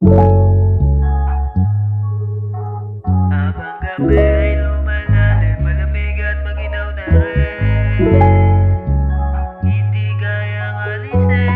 Habang gabi ay lumalalim, malamig at maginaw na rin. Hindi kayang alisin,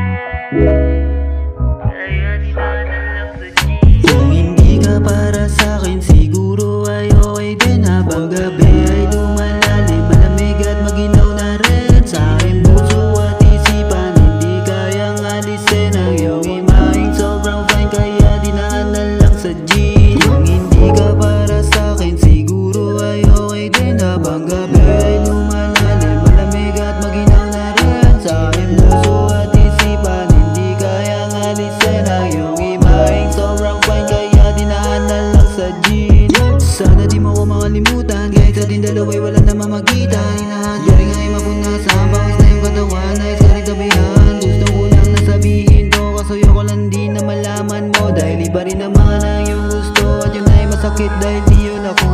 kaya dinaanan lang sa jeans. Kung hindi ka para sa'kin, siguro ay okay din. Habang gabi ay lumalalim, malamig at maginaw na rin. Sa aking puso at isipan, hindi kayang alisin ang iyong imaheng sobrang fine, kaya dinaanan lang sa jeans. Kung hindi ka para sa'kin, siguro ay okay din. Habang gabi ay lumalalim, malamig at maginaw na rin. Sa aking puso at isipan, hindi kayang alisin ang iyong imaheng sobrang fine, kaya dinaanan lang sa jeans. Sana di mo ko makalimutan, kahit sa ating dalawa'y wala na mamagitan. Hinahadya rin ay mapunasan, bawis na yung katawan, nais ka rin tabihan. Gusto ko lang na sabihin to, kaso ko lang di na malaman mo. Dahil iba rin naman ang iyong gusto, at yun ay masakit dahil di yun ako.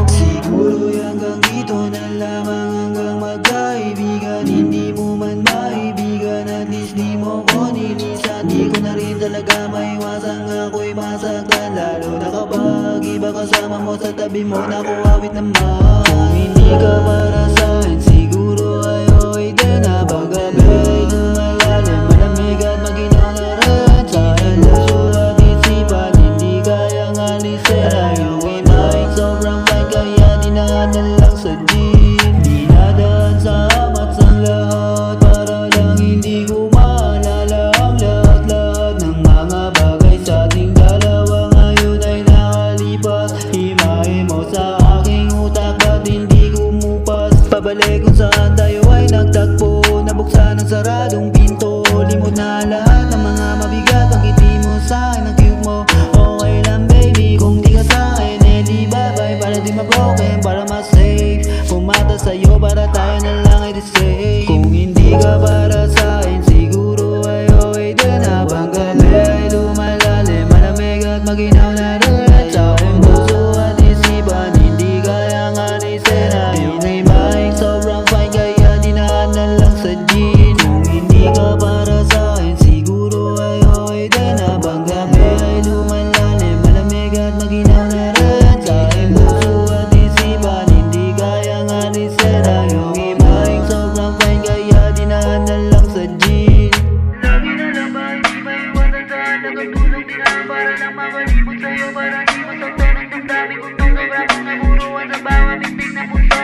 Siguro hanggang dito na lamang, hanggang magkaibigan. Hindi mo man maibigan, at least di mo ko nilisan. Di ko na rin talaga maiwasan, ako'y masaktan. Lalo na kapag iba kasama mo, sa tabi mo nakuawit naman. Kung hindi ka para sa'kin, siguro ay okay din. Habang gabi ay lumalalim, malamig at maginaw na rin. Sa aking puso at isipan, hindi kayang alisin ang iyong imaheng sobrang fine, kaya dinaanan lang sa jeans. Dinadaan sa amats ang lahat, para lang hindi ko maalala ang lahat-lahat ng mga bagay sa ating dalawa. Ngayon ay nakalipas, imahe mo sa aking utak at hindi kumupas. Pabalik kung saan tayo ay nagtagpo, nabuksan ang saradong pinto. Limot na lahat ng mga mabigat, ang ngiti mo sa'kin, ang cute mo. Okay lang baby, kung di ka sa'kin, eh di bye-bye. Para di ma-broken, para ma-safe, pumata sa'yo para tayo na lang ay the same. Kung hindi ka para sa'kin, siguro ay okay din. Habang gabi ay lumalalim, malamig at maginaw na rin. Sa aking puso at isipan, hindi kayang alisin ang iyong imaheng sobrang fine, kaya dinaanan lang sa jeans. Kung hindi ka para sa'kin, siguro ay okay din. Habang gabi ay lumalalim, malamig at maginaw na rin. Sa aking puso at isipan, hindi kayang alisin ang iyong imaheng sobrang fine, kaya dinaanan lang sa jeans. Lagi na lang ba, hindi maiwasan saan nagtulog din ako para lang makalibot sa'yo, para di masaktan ang damdamin kong to. Sobrang naburuan sa bawat bisig na puso.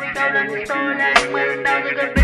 Ikaw lang gusto, laging malandaw sa gabi.